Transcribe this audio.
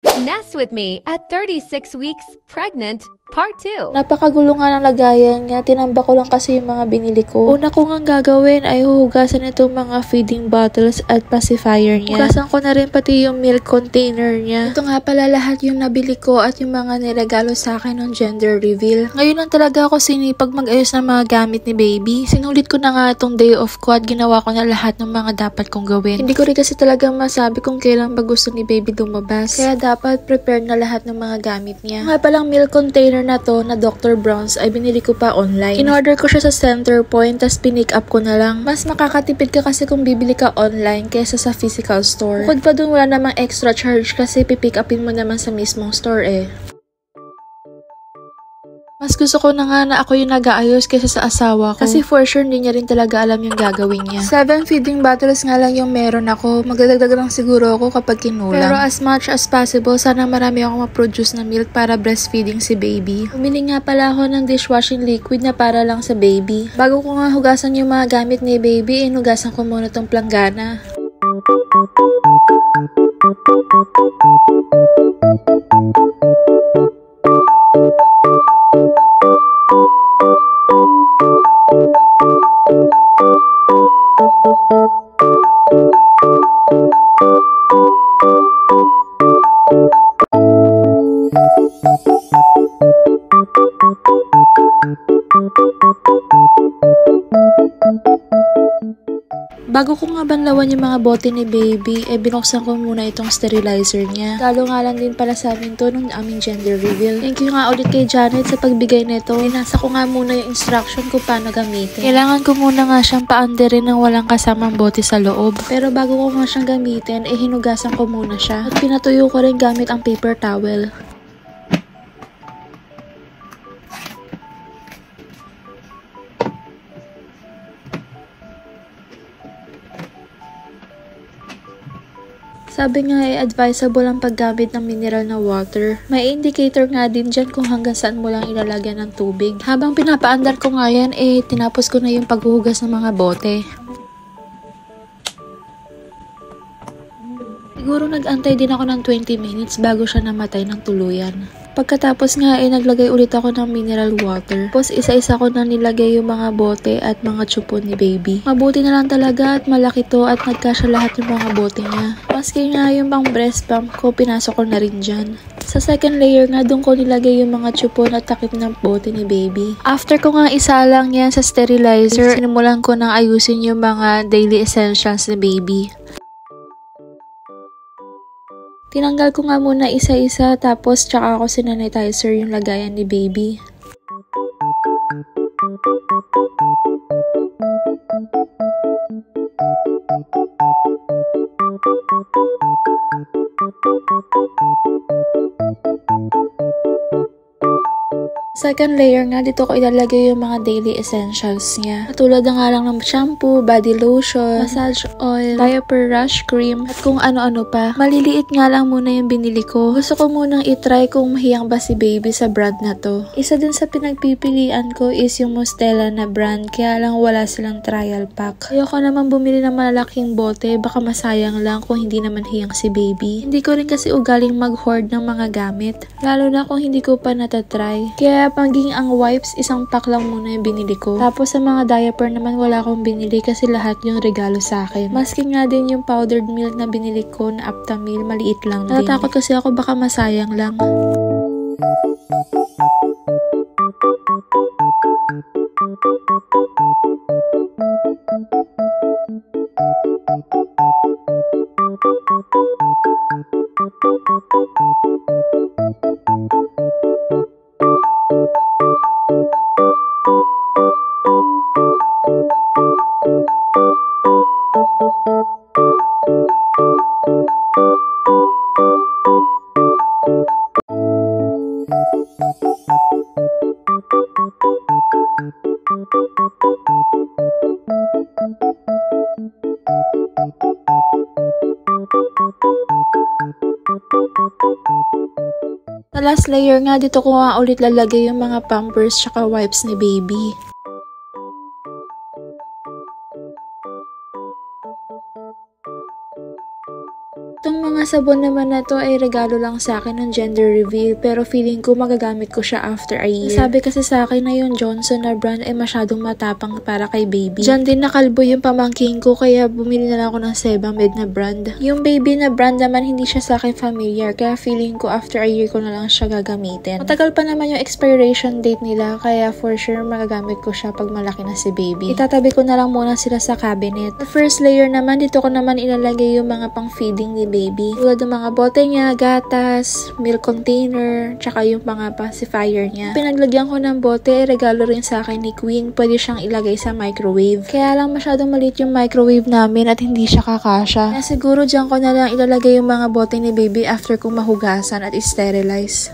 Nest with me at 36 weeks pregnant, part 2. Napakagulo nga ng lagayan niya. Tinambak ko lang kasi yung mga binili ko. Una ko nga gagawin ay huhugasan itong mga feeding bottles at pacifier niya. Hugasan ko na rin pati yung milk container niya. Ito nga pala lahat yung nabili ko at yung mga niregalo sa akin ng gender reveal. Ngayon lang talaga ako sinipag mag-ayos ng mga gamit ni baby. Sinulit ko na nga itong day off ko at ginawa ko na lahat ng mga dapat kong gawin. Hindi ko rin kasi talaga masabi kung kailan ba gusto ni baby lumabas. Kaya dapat prepared na lahat ng mga gamit niya. Nga palang milk container na to na Dr. Brown's ay binili ko pa online. In-order ko siya sa Center Point tas pinick up ko na lang. Mas makakatipid ka kasi kung bibili ka online kaysa sa physical store. Bukod pa dun wala namang extra charge kasi pipick upin mo naman sa mismong store eh. Mas gusto ko na nga na ako yung nag-aayos kaysa sa asawa ko. Kasi for sure, hindi niya rin talaga alam yung gagawin niya. 7 feeding bottles nga lang yung meron ako. Magdadagdag lang siguro ako kapag kinulang. Pero as much as possible, sana marami ako ma-produce na milk para breastfeeding si baby. Bumili nga pala ako ng dishwashing liquid na para lang sa baby. Bago ko nga hugasan yung mga gamit ni baby, inugasan ko muna tong planggana. Bago ko nga banlawan yung mga bote ni baby, binuksan ko muna itong sterilizer niya. Lalo nga lang din pala sa amin to nung aming gender reveal. Thank you nga ulit kay Janet sa pagbigay nito. Binasa ko nga muna yung instruction kung paano gamitin. Kailangan ko muna nga siyang paanderin ng walang kasamang bote sa loob. Pero bago ko nga siyang gamitin, hinugasan ko muna siya. At pinatuyo ko rin gamit ang paper towel. Sabi nga advisable ang paggamit ng mineral na water. May indicator nga din dyan kung hanggang saan mo lang ilalagyan ng tubig. Habang pinapaandar ko nga yan, tinapos ko na yung paghuhugas ng mga bote. Siguro nag-antay din ako ng 20 minutes bago siya namatay ng tuluyan. Pagkatapos nga naglagay ulit ako ng mineral water. Tapos isa-isa ko na nilagay yung mga bote at mga tsupon ni baby. Mabuti na lang talaga at malaki to at nagkasya lahat yung mga bote niya. Maski nga yung pang breast pump ko, pinasok ko na rin dyan. Sa second layer nga, doon ko nilagay yung mga tsupon at takip ng bote ni baby. After ko nga isa lang yan sa sterilizer, sinimulan ko nang ayusin yung mga daily essentials ni baby. Tinanggal ko nga muna isa-isa tapos tsaka ako sinanitizer yung lagayan ni baby. Second layer nga, dito ko ilalagay yung mga daily essentials niya. Katulad na nga lang ng shampoo, body lotion, massage oil, diaper rash cream, at kung ano-ano pa. Maliliit nga lang muna yung binili ko. Gusto ko munang itry kung mahiyang ba si baby sa brand na to. Isa din sa pinagpipilian ko is yung Mustela na brand, kaya lang wala silang trial pack. Ayoko naman bumili ng malalaking bote, baka masayang lang kung hindi naman hiyang si baby. Hindi ko rin kasi ugaling mag-hoard ng mga gamit, lalo na kung hindi ko pa natatry. Kaya maging ang wipes, isang pack lang muna yung binili ko. Tapos sa mga diaper naman wala akong binili kasi lahat yung regalo sa akin. Maski nga din yung powdered milk na binili ko na Aptamil, maliit lang din. Natatakot kasi ako baka masayang lang. Sa last layer nga, dito ko nga ulit lalagay yung mga pampers tsaka wipes ni baby. Itong mga sabon naman na to ay regalo lang sa akin ng gender reveal, pero feeling ko magagamit ko siya after a year. Sabi kasi sa akin na yung Johnson na brand ay masyadong matapang para kay baby. Diyan din nakalbo yung pamangking ko, kaya bumili na lang ako ng Sebamed na brand. Yung baby na brand naman hindi siya sa akin familiar, kaya feeling ko after a year ko na lang siya gagamitin. Matagal pa naman yung expiration date nila, kaya for sure magagamit ko siya pag malaki na si baby. Itatabi ko na lang muna sila sa cabinet. The first layer naman, dito ko naman ilalagay yung mga pang feeding ni baby. Tulad ng mga bote niya, gatas, milk container, tsaka yung mga pacifier niya. Pinaglagyan ko ng bote, regalo rin sa akin ni Queen. Pwede siyang ilagay sa microwave. Kaya lang masyadong maliit yung microwave namin at hindi siya kakasya. Kaya siguro dyan ko na lang ilalagay yung mga bote ni baby after kong mahugasan at sterilize.